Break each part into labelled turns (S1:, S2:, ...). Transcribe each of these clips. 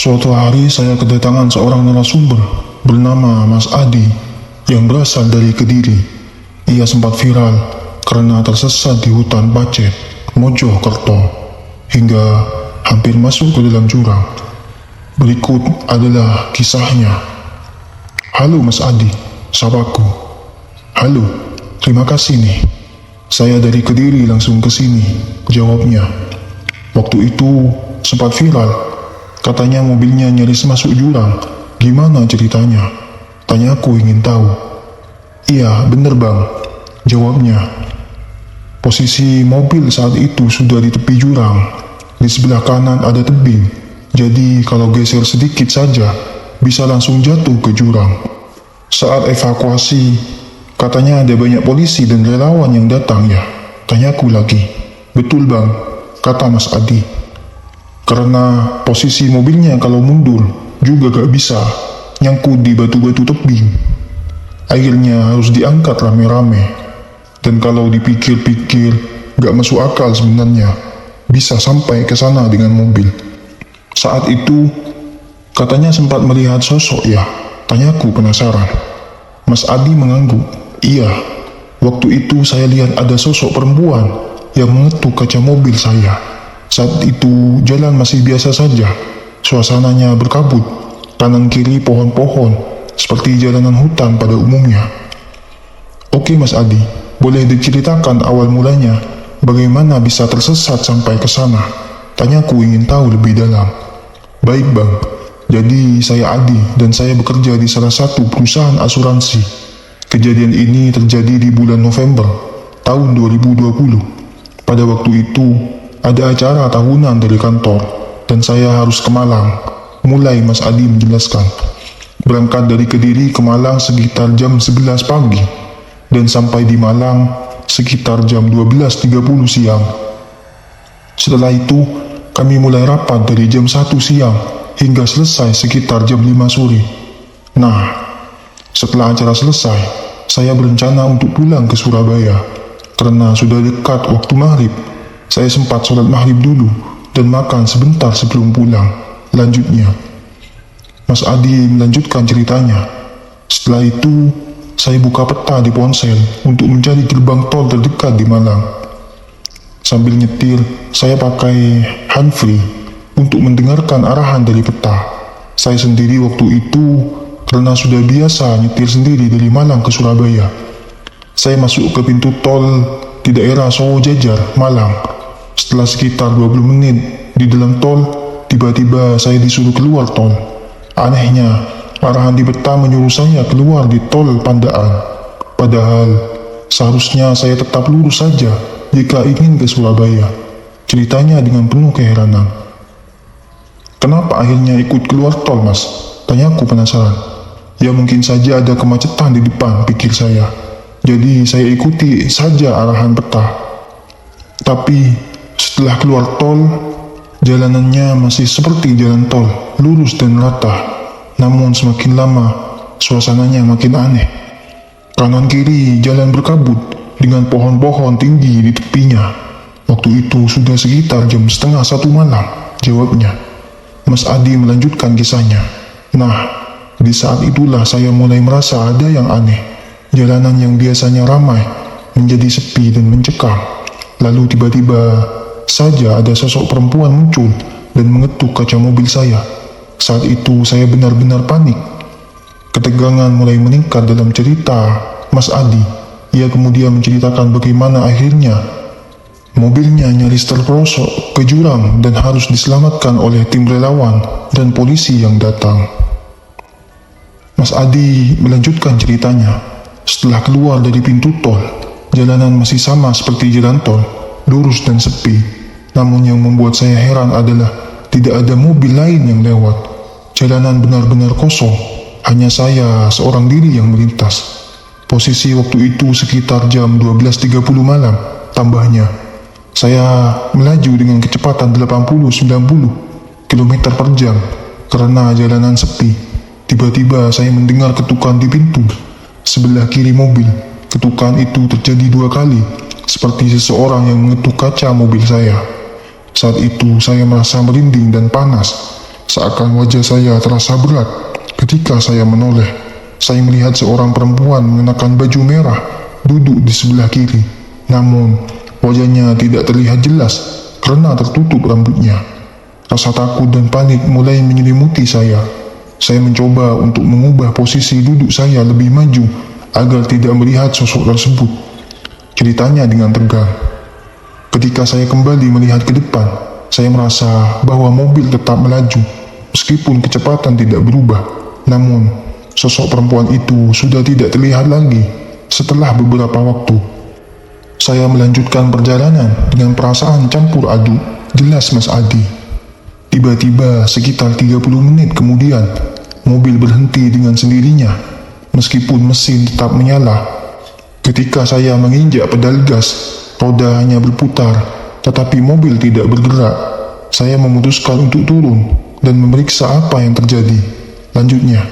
S1: Suatu hari saya kedatangan seorang narasumber bernama Mas Adi yang berasal dari Kediri. Ia sempat viral karena tersesat di hutan Pacet, Mojokerto, hingga hampir masuk ke dalam jurang. Berikut adalah kisahnya. Halo Mas Adi, sahabatku. Halo, terima kasih nih. Saya dari Kediri langsung ke sini, jawabnya. Waktu itu sempat viral. Katanya mobilnya nyaris masuk jurang. Gimana ceritanya? Tanyaku ingin tahu. Iya, bener bang, jawabnya. Posisi mobil saat itu sudah di tepi jurang. Di sebelah kanan ada tebing. Jadi kalau geser sedikit saja, bisa langsung jatuh ke jurang. Saat evakuasi, katanya ada banyak polisi dan relawan yang datang ya. Tanyaku lagi. Betul bang, kata Mas Adi. Karena posisi mobilnya kalau mundur juga gak bisa, nyangkut di batu-batu tebing. Akhirnya harus diangkat rame-rame. Dan kalau dipikir-pikir gak masuk akal sebenarnya, bisa sampai ke sana dengan mobil. Saat itu katanya sempat melihat sosok ya. Tanyaku penasaran. Mas Adi mengangguk. Iya, waktu itu saya lihat ada sosok perempuan yang mengetuk kaca mobil saya. Saat itu jalan masih biasa saja, suasananya berkabut, kanan kiri pohon-pohon, seperti jalanan hutan pada umumnya. Oke Mas Adi, boleh diceritakan awal mulanya, bagaimana bisa tersesat sampai ke sana? Tanyaku ingin tahu lebih dalam. Baik bang, jadi saya Adi dan saya bekerja di salah satu perusahaan asuransi. Kejadian ini terjadi di bulan November, tahun 2020. Pada waktu itu, ada acara tahunan dari kantor, dan saya harus ke Malang. Mulai Mas Adi menjelaskan. Berangkat dari Kediri ke Malang sekitar jam 11 pagi, dan sampai di Malang sekitar jam 12.30 siang. Setelah itu, kami mulai rapat dari jam 1 siang, hingga selesai sekitar jam 5 sore. Nah, setelah acara selesai, saya berencana untuk pulang ke Surabaya, karena sudah dekat waktu maghrib. Saya sempat sholat maghrib dulu dan makan sebentar sebelum pulang. Lanjutnya, Mas Adi melanjutkan ceritanya. Setelah itu, saya buka peta di ponsel untuk mencari gerbang tol terdekat di Malang. Sambil nyetir, saya pakai handfree untuk mendengarkan arahan dari peta. Saya sendiri waktu itu karena sudah biasa nyetir sendiri dari Malang ke Surabaya. Saya masuk ke pintu tol di daerah Sowo Jajar, Malang. Setelah sekitar 20 menit di dalam tol, tiba-tiba saya disuruh keluar tol. Anehnya, arahan di peta menyuruh saya keluar di tol Pandaan. Padahal, seharusnya saya tetap lurus saja jika ingin ke Surabaya. Ceritanya dengan penuh keheranan. Kenapa akhirnya ikut keluar tol mas? Tanyaku penasaran. Ya mungkin saja ada kemacetan di depan, pikir saya. Jadi saya ikuti saja arahan peta. Tapi setelah keluar tol, jalanannya masih seperti jalan tol, lurus dan rata. Namun semakin lama, suasananya makin aneh. Kanan kiri jalan berkabut dengan pohon-pohon tinggi di tepinya. Waktu itu sudah sekitar jam 12:30 malam, jawabnya. Mas Adi melanjutkan kisahnya. Nah, di saat itulah saya mulai merasa ada yang aneh. Jalanan yang biasanya ramai menjadi sepi dan mencekam. Lalu tiba-tiba saja ada sosok perempuan muncul dan mengetuk kaca mobil saya. Saat itu saya benar-benar panik. Ketegangan mulai meningkat dalam cerita Mas Adi. Ia kemudian menceritakan bagaimana akhirnya mobilnya nyaris terperosok ke jurang dan harus diselamatkan oleh tim relawan dan polisi yang datang. Mas Adi melanjutkan ceritanya. Setelah keluar dari pintu tol, jalanan masih sama seperti jalan tol, lurus dan sepi. Namun yang membuat saya heran adalah tidak ada mobil lain yang lewat. Jalanan benar-benar kosong, hanya saya seorang diri yang melintas. Posisi waktu itu sekitar jam 12.30 malam, tambahnya. Saya melaju dengan kecepatan 80-90 km per jam karena jalanan sepi. Tiba-tiba saya mendengar ketukan di pintu sebelah kiri mobil. Ketukan itu terjadi 2 kali, seperti seseorang yang mengetuk kaca mobil saya. Saat itu saya merasa merinding dan panas. seakan wajah saya terasa berat. Ketika saya menoleh, saya melihat seorang perempuan mengenakan baju merah duduk di sebelah kiri. Namun, wajahnya tidak terlihat jelas karena tertutup rambutnya. Rasa takut dan panik mulai menyelimuti saya. Saya mencoba untuk mengubah posisi duduk saya lebih maju agar tidak melihat sosok tersebut. Ceritanya dengan tegang. Ketika saya kembali melihat ke depan, saya merasa bahwa mobil tetap melaju, meskipun kecepatan tidak berubah. Namun, sosok perempuan itu sudah tidak terlihat lagi setelah beberapa waktu. Saya melanjutkan perjalanan dengan perasaan campur aduk. Jelas Mas Adi. Tiba-tiba sekitar 30 menit kemudian, mobil berhenti dengan sendirinya, meskipun mesin tetap menyala. Ketika saya menginjak pedal gas, roda hanya berputar, tetapi mobil tidak bergerak. Saya memutuskan untuk turun dan memeriksa apa yang terjadi. Lanjutnya,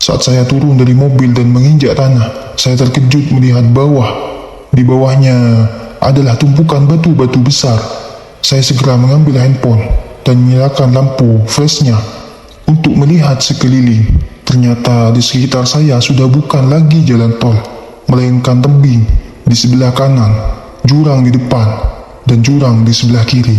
S1: saat saya turun dari mobil dan menginjak tanah, saya terkejut melihat bawah. Di bawahnya adalah tumpukan batu-batu besar. Saya segera mengambil handphone dan menyalakan lampu flashnya untuk melihat sekeliling. Ternyata di sekitar saya sudah bukan lagi jalan tol, melainkan tebing di sebelah kanan, jurang di depan, dan jurang di sebelah kiri.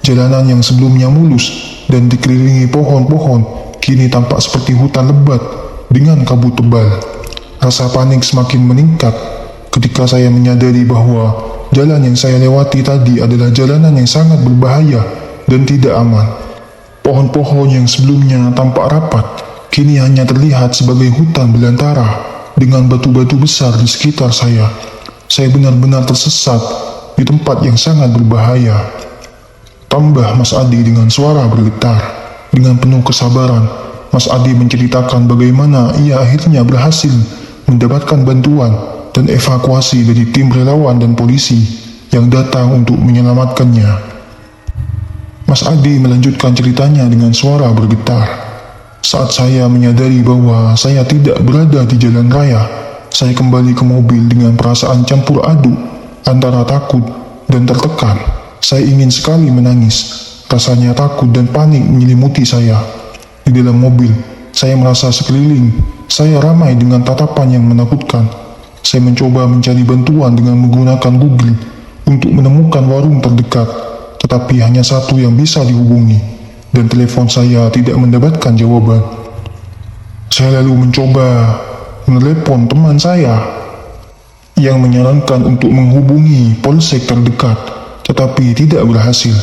S1: Jalanan yang sebelumnya mulus dan dikelilingi pohon-pohon kini tampak seperti hutan lebat dengan kabut tebal. Rasa panik semakin meningkat ketika saya menyadari bahwa jalan yang saya lewati tadi adalah jalanan yang sangat berbahaya dan tidak aman. Pohon-pohon yang sebelumnya tampak rapat kini hanya terlihat sebagai hutan belantara dengan batu-batu besar di sekitar saya. Saya benar-benar tersesat di tempat yang sangat berbahaya. Tambah Mas Adi dengan suara bergetar. Dengan penuh kesabaran, Mas Adi menceritakan bagaimana ia akhirnya berhasil mendapatkan bantuan dan evakuasi dari tim relawan dan polisi yang datang untuk menyelamatkannya. Mas Adi melanjutkan ceritanya dengan suara bergetar. Saat saya menyadari bahwa saya tidak berada di jalan raya, saya kembali ke mobil dengan perasaan campur aduk antara takut dan tertekan. Saya ingin sekali menangis. Rasanya takut dan panik menyelimuti saya. Di dalam mobil, saya merasa sekeliling saya ramai dengan tatapan yang menakutkan. Saya mencoba mencari bantuan dengan menggunakan Google untuk menemukan warung terdekat, tetapi hanya satu yang bisa dihubungi, dan telepon saya tidak mendapatkan jawaban. Saya lalu mencoba menelepon teman saya yang menyarankan untuk menghubungi polsek terdekat, tetapi tidak berhasil.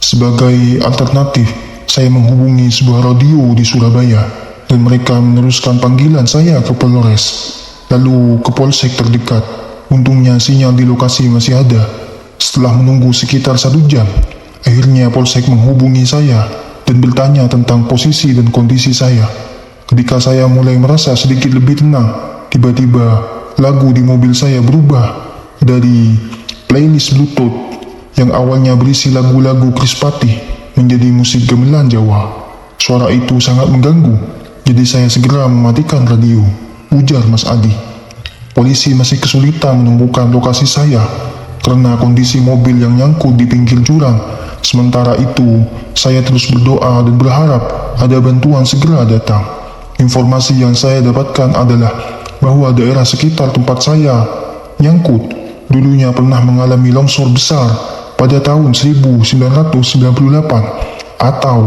S1: Sebagai alternatif, saya menghubungi sebuah radio di Surabaya dan mereka meneruskan panggilan saya ke Polres, lalu ke polsek terdekat. Untungnya sinyal di lokasi masih ada. Setelah menunggu sekitar 1 jam, akhirnya polsek menghubungi saya dan bertanya tentang posisi dan kondisi saya. Ketika saya mulai merasa sedikit lebih tenang, tiba-tiba lagu di mobil saya berubah dari playlist Bluetooth yang awalnya berisi lagu-lagu Chris Patih menjadi musik gamelan Jawa. Suara itu sangat mengganggu, jadi saya segera mematikan radio, ujar Mas Adi. Polisi masih kesulitan menemukan lokasi saya karena kondisi mobil yang nyangkut di pinggir jurang. Sementara itu, saya terus berdoa dan berharap ada bantuan segera datang. Informasi yang saya dapatkan adalah bahwa daerah sekitar tempat saya nyangkut dulunya pernah mengalami longsor besar pada tahun 1998 atau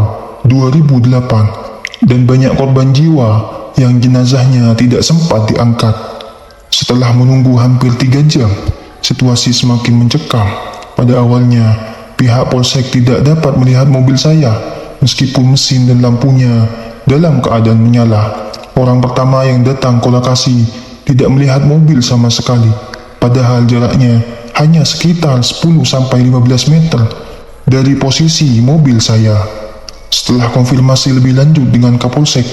S1: 2008 dan banyak korban jiwa yang jenazahnya tidak sempat diangkat. Setelah menunggu hampir 3 jam, situasi semakin mencekam. Pada awalnya, pihak polsek tidak dapat melihat mobil saya meskipun mesin dan lampunya dalam keadaan menyala. Orang pertama yang datang ke lokasi tidak melihat mobil sama sekali, padahal jaraknya hanya sekitar 10-15 meter dari posisi mobil saya. Setelah konfirmasi lebih lanjut dengan Kapolsek,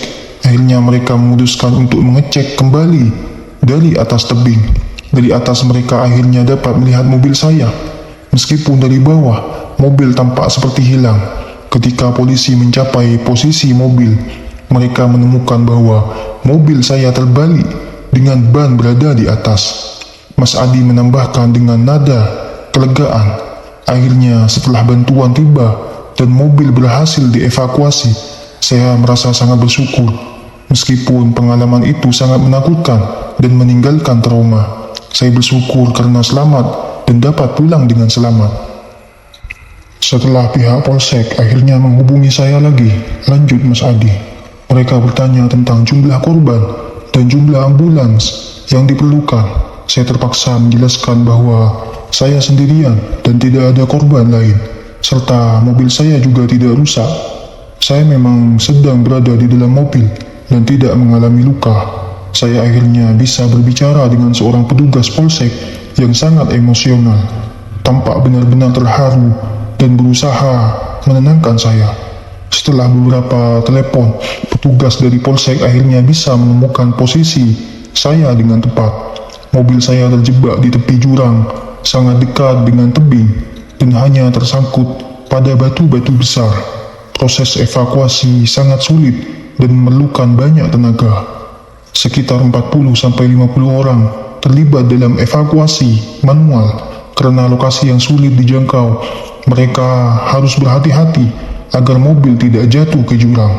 S1: akhirnya mereka memutuskan untuk mengecek kembali dari atas tebing. Dari atas mereka akhirnya dapat melihat mobil saya. Meskipun dari bawah, mobil tampak seperti hilang. Ketika polisi mencapai posisi mobil, mereka menemukan bahwa mobil saya terbalik dengan ban berada di atas. Mas Adi menambahkan dengan nada kelegaan. Akhirnya setelah bantuan tiba dan mobil berhasil dievakuasi, Saya merasa sangat bersyukur, meskipun pengalaman itu sangat menakutkan dan meninggalkan trauma. Saya bersyukur karena selamat dan dapat pulang dengan selamat. Setelah pihak Polsek akhirnya menghubungi saya lagi, lanjut Mas Adi. Mereka bertanya tentang jumlah korban dan jumlah ambulans yang diperlukan. Saya terpaksa menjelaskan bahwa saya sendirian dan tidak ada korban lain, serta mobil saya juga tidak rusak. Saya memang sedang berada di dalam mobil dan tidak mengalami luka. Saya akhirnya bisa berbicara dengan seorang petugas polsek yang sangat emosional, tampak benar-benar terharu dan berusaha menenangkan saya. Setelah beberapa telepon, petugas dari polsek akhirnya bisa menemukan posisi saya dengan tepat. Mobil saya terjebak di tepi jurang, sangat dekat dengan tebing, dan hanya tersangkut pada batu-batu besar. Proses evakuasi sangat sulit dan memerlukan banyak tenaga. Sekitar 40-50 orang terlibat dalam evakuasi manual karena lokasi yang sulit dijangkau. Mereka harus berhati-hati agar mobil tidak jatuh ke jurang.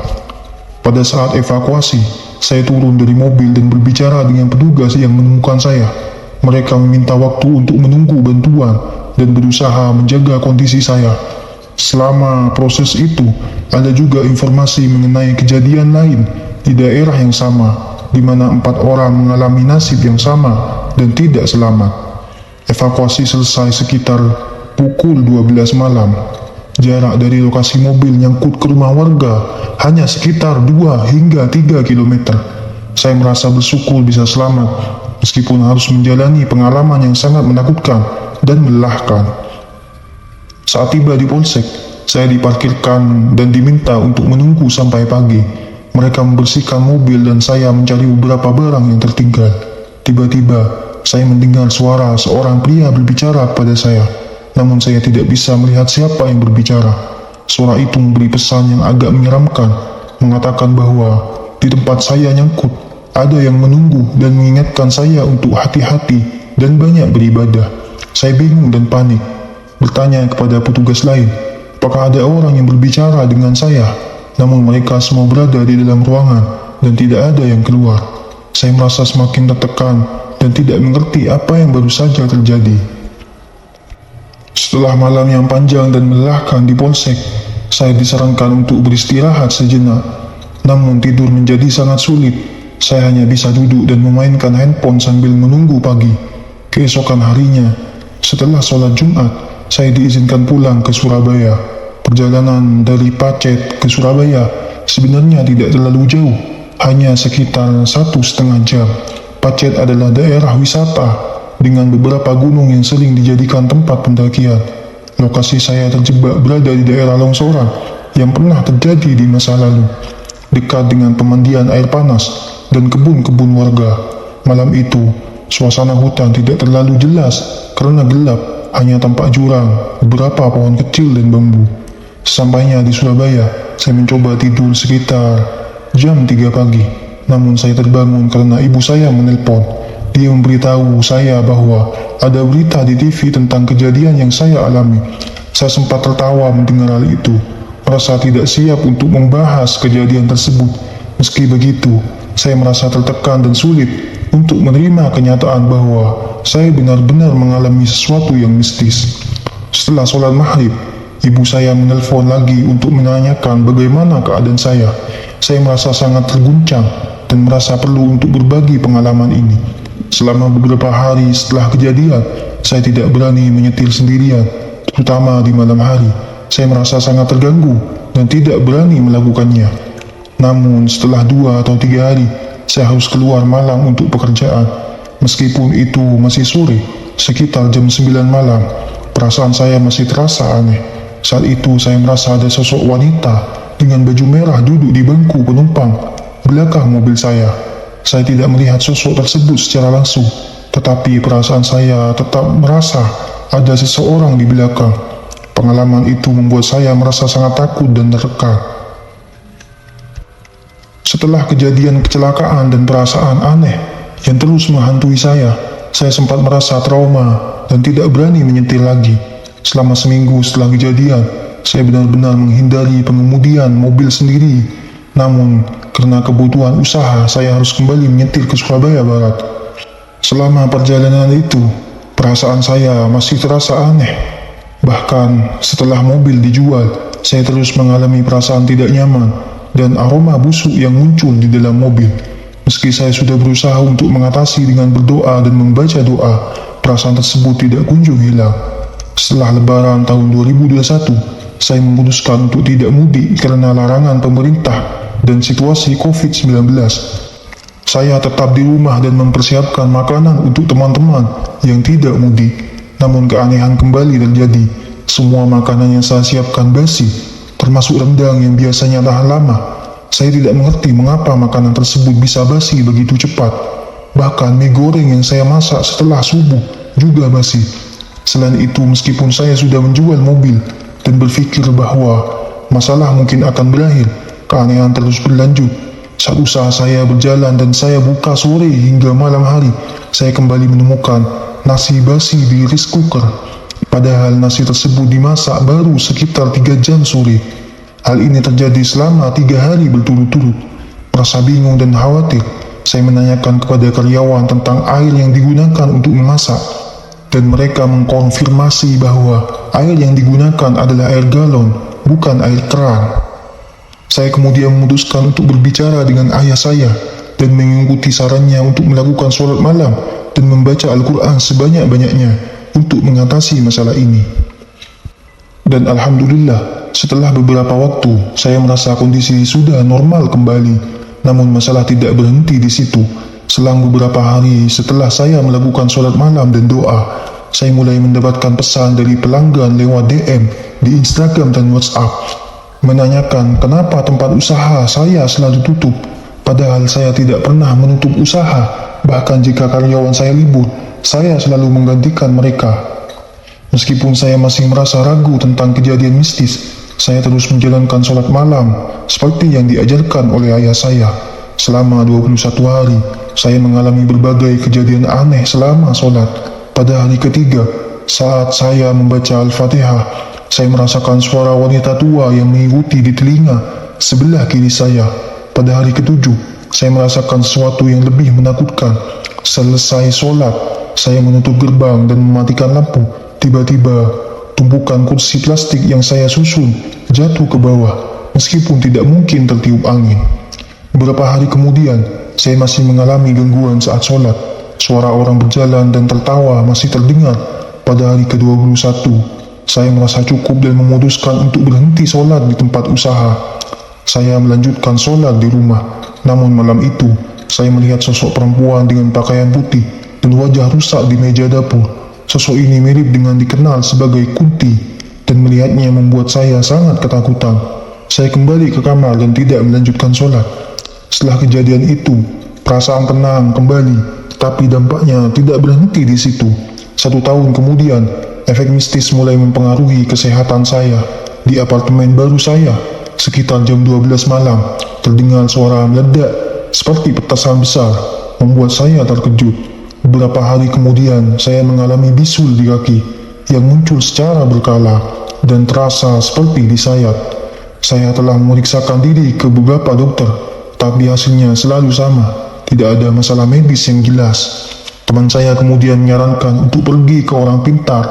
S1: Pada saat evakuasi, saya turun dari mobil dan berbicara dengan petugas yang menemukan saya. Mereka meminta waktu untuk menunggu bantuan dan berusaha menjaga kondisi saya. Selama proses itu, ada juga informasi mengenai kejadian lain di daerah yang sama, di mana 4 orang mengalami nasib yang sama dan tidak selamat. Evakuasi selesai sekitar pukul 12 malam. Jarak dari lokasi mobil nyangkut ke rumah warga hanya sekitar 2 hingga 3 km. Saya merasa bersyukur bisa selamat, meskipun harus menjalani pengalaman yang sangat menakutkan dan melelahkan. Saat tiba di polsek, saya diparkirkan dan diminta untuk menunggu sampai pagi. Mereka membersihkan mobil dan saya mencari beberapa barang yang tertinggal. Tiba-tiba, saya mendengar suara seorang pria berbicara kepada saya. Namun saya tidak bisa melihat siapa yang berbicara. Suara itu memberi pesan yang agak menyeramkan, mengatakan bahwa di tempat saya nyangkut, ada yang menunggu dan mengingatkan saya untuk hati-hati dan banyak beribadah. Saya bingung dan panik, bertanya kepada petugas lain, apakah ada orang yang berbicara dengan saya? Namun mereka semua berada di dalam ruangan dan tidak ada yang keluar. Saya merasa semakin tertekan dan tidak mengerti apa yang baru saja terjadi. Setelah malam yang panjang dan melelahkan di polsek, saya disarankan untuk beristirahat sejenak. Namun tidur menjadi sangat sulit. Saya hanya bisa duduk dan memainkan handphone sambil menunggu pagi. Keesokan harinya, setelah sholat Jumat, saya diizinkan pulang ke Surabaya. Perjalanan dari Pacet ke Surabaya sebenarnya tidak terlalu jauh, hanya sekitar 1,5 jam. Pacet adalah daerah wisata dengan beberapa gunung yang sering dijadikan tempat pendakian. Lokasi saya terjebak berada di daerah longsoran yang pernah terjadi di masa lalu, dekat dengan pemandian air panas dan kebun-kebun warga. Malam itu, suasana hutan tidak terlalu jelas karena gelap, hanya tampak jurang, beberapa pohon kecil dan bambu. Sampainya di Surabaya, saya mencoba tidur sekitar jam 3 pagi. Namun saya terbangun karena ibu saya menelpon. Dia memberitahu saya bahwa ada berita di TV tentang kejadian yang saya alami. Saya sempat tertawa mendengar hal itu, merasa tidak siap untuk membahas kejadian tersebut. Meski begitu, saya merasa tertekan dan sulit untuk menerima kenyataan bahwa saya benar-benar mengalami sesuatu yang mistis. Setelah sholat maghrib, ibu saya menelpon lagi untuk menanyakan bagaimana keadaan saya. Saya merasa sangat terguncang dan merasa perlu untuk berbagi pengalaman ini. Selama beberapa hari setelah kejadian, saya tidak berani menyetir sendirian, terutama di malam hari. Saya merasa sangat terganggu dan tidak berani melakukannya. Namun setelah 2 atau 3 hari, saya harus keluar malam untuk pekerjaan. Meskipun itu masih sore, sekitar jam 9 malam, perasaan saya masih terasa aneh. Saat itu saya merasa ada sosok wanita dengan baju merah duduk di bangku penumpang belakang mobil saya. Saya tidak melihat sosok tersebut secara langsung, tetapi perasaan saya tetap merasa ada seseorang di belakang. Pengalaman itu membuat saya merasa sangat takut dan tertekan. Setelah kejadian kecelakaan dan perasaan aneh yang terus menghantui saya sempat merasa trauma dan tidak berani menyetir lagi. Selama seminggu setelah kejadian, saya benar-benar menghindari pengemudian mobil sendiri. Namun, karena kebutuhan usaha, saya harus kembali menyetir ke Surabaya Barat. Selama perjalanan itu, perasaan saya masih terasa aneh. Bahkan, setelah mobil dijual, saya terus mengalami perasaan tidak nyaman dan aroma busuk yang muncul di dalam mobil. Meski saya sudah berusaha untuk mengatasi dengan berdoa dan membaca doa, perasaan tersebut tidak kunjung hilang. Setelah Lebaran tahun 2021, saya memutuskan untuk tidak mudik karena larangan pemerintah dan situasi COVID-19. Saya tetap di rumah dan mempersiapkan makanan untuk teman-teman yang tidak mudik. Namun keanehan kembali terjadi. Semua makanan yang saya siapkan basi, termasuk rendang yang biasanya tahan lama. Saya tidak mengerti mengapa makanan tersebut bisa basi begitu cepat. Bahkan mie goreng yang saya masak setelah subuh juga basi. Selain itu, meskipun saya sudah menjual mobil dan berpikir bahwa masalah mungkin akan berakhir, keanehan terus berlanjut. Saat usaha saya berjalan dan saya buka sore hingga malam hari, saya kembali menemukan nasi basi di rice cooker. Padahal nasi tersebut dimasak baru sekitar 3 jam sore. Hal ini terjadi selama 3 hari berturut-turut. Merasa bingung dan khawatir, saya menanyakan kepada karyawan tentang air yang digunakan untuk memasak. Dan mereka mengkonfirmasi bahwa air yang digunakan adalah air galon, bukan air keran. Saya kemudian memutuskan untuk berbicara dengan ayah saya dan mengikuti sarannya untuk melakukan sholat malam dan membaca Al-Quran sebanyak-banyaknya untuk mengatasi masalah ini. Dan Alhamdulillah, setelah beberapa waktu, saya merasa kondisi sudah normal kembali. Namun masalah tidak berhenti di situ. Selang beberapa hari setelah saya melakukan sholat malam dan doa, saya mulai mendapatkan pesan dari pelanggan lewat DM di Instagram dan WhatsApp, menanyakan kenapa tempat usaha saya selalu tutup, padahal saya tidak pernah menutup usaha. Bahkan jika karyawan saya libur, saya selalu menggantikan mereka. Meskipun saya masih merasa ragu tentang kejadian mistis, saya terus menjalankan sholat malam seperti yang diajarkan oleh ayah saya. Selama 21 hari, saya mengalami berbagai kejadian aneh selama sholat. Pada hari ketiga, saat saya membaca Al-Fatihah, saya merasakan suara wanita tua yang mengikuti di telinga sebelah kiri saya. Pada hari ketujuh, saya merasakan sesuatu yang lebih menakutkan. Selesai sholat, saya menutup gerbang dan mematikan lampu. Tiba-tiba, tumpukan kursi plastik yang saya susun jatuh ke bawah, meskipun tidak mungkin tertiup angin. Beberapa hari kemudian, saya masih mengalami gangguan saat sholat. Suara orang berjalan dan tertawa masih terdengar. Pada hari ke-21, saya merasa cukup dan memutuskan untuk berhenti sholat di tempat usaha. Saya melanjutkan sholat di rumah. Namun malam itu, saya melihat sosok perempuan dengan pakaian putih dan wajah rusak di meja dapur. Sosok ini mirip dengan dikenal sebagai Kunti, dan melihatnya membuat saya sangat ketakutan. Saya kembali ke kamar dan tidak melanjutkan sholat. Setelah kejadian itu, perasaan tenang kembali, tapi dampaknya tidak berhenti di situ. 1 tahun kemudian, efek mistis mulai mempengaruhi kesehatan saya. Di apartemen baru saya, sekitar jam 12 malam, terdengar suara meledak seperti petasan besar, membuat saya terkejut. Beberapa hari kemudian, saya mengalami bisul di kaki yang muncul secara berkala dan terasa seperti disayat. Saya telah memeriksakan diri ke beberapa dokter, tapi hasilnya selalu sama, tidak ada masalah medis yang jelas. Teman saya kemudian menyarankan untuk pergi ke orang pintar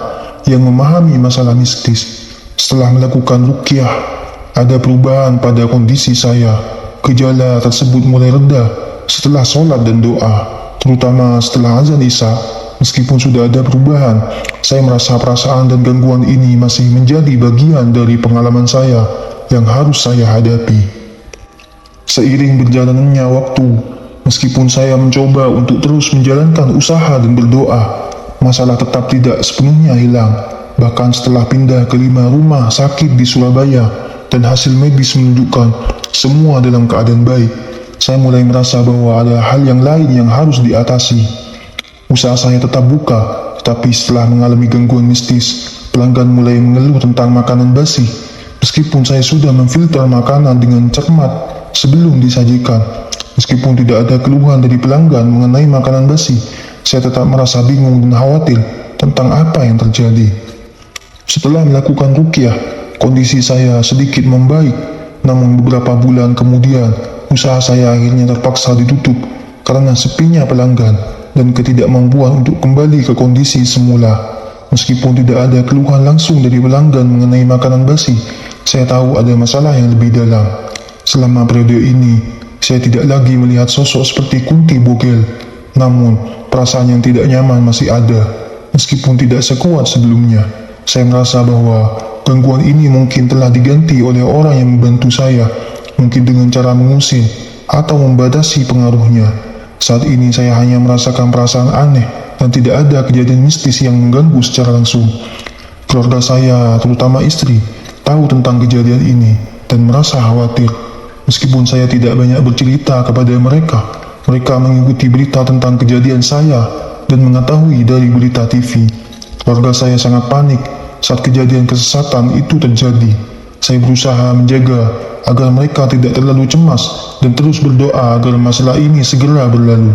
S1: yang memahami masalah mistis. Setelah melakukan ruqyah, ada perubahan pada kondisi saya. Gejala tersebut mulai reda setelah sholat dan doa, terutama setelah azan Isya. Meskipun sudah ada perubahan, saya merasa perasaan dan gangguan ini masih menjadi bagian dari pengalaman saya yang harus saya hadapi. Seiring berjalannya waktu, meskipun saya mencoba untuk terus menjalankan usaha dan berdoa, masalah tetap tidak sepenuhnya hilang. Bahkan setelah pindah ke 5 rumah sakit di Surabaya dan hasil medis menunjukkan semua dalam keadaan baik, saya mulai merasa bahwa ada hal yang lain yang harus diatasi. Usaha saya tetap buka, tetapi setelah mengalami gangguan mistis, pelanggan mulai mengeluh tentang makanan basi. Meskipun saya sudah memfilter makanan dengan cermat sebelum disajikan, meskipun tidak ada keluhan dari pelanggan mengenai makanan basi, saya tetap merasa bingung dan khawatir tentang apa yang terjadi. Setelah melakukan ruqyah, kondisi saya sedikit membaik Namun beberapa bulan kemudian, usaha saya akhirnya terpaksa ditutup karena sepinya pelanggan dan ketidakmampuan untuk kembali ke kondisi semula. Meskipun tidak ada keluhan langsung dari pelanggan mengenai makanan basi, saya tahu ada masalah yang lebih dalam. Selama periode ini, saya tidak lagi melihat sosok seperti Kunti Bogel. Namun, perasaan yang tidak nyaman masih ada. Meskipun tidak sekuat sebelumnya, saya merasa bahwa gangguan ini mungkin telah diganti oleh orang yang membantu saya, mungkin dengan cara mengusir atau membatasi pengaruhnya. Saat ini saya hanya merasakan perasaan aneh dan tidak ada kejadian mistis yang mengganggu secara langsung. Keluarga saya, terutama istri, tahu tentang kejadian ini dan merasa khawatir. Meskipun saya tidak banyak bercerita kepada mereka, mereka mengikuti berita tentang kejadian saya dan mengetahui dari berita TV. Keluarga saya sangat panik saat kejadian kesesatan itu terjadi. Saya berusaha menjaga agar mereka tidak terlalu cemas dan terus berdoa agar masalah ini segera berlalu.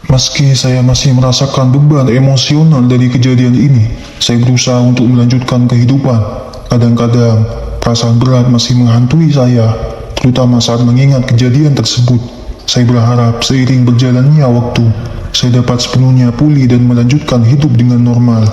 S1: Meski saya masih merasakan beban emosional dari kejadian ini, saya berusaha untuk melanjutkan kehidupan. Kadang-kadang, perasaan berat masih menghantui saya, terutama saat mengingat kejadian tersebut. Saya berharap seiring berjalannya waktu, saya dapat sepenuhnya pulih dan melanjutkan hidup dengan normal.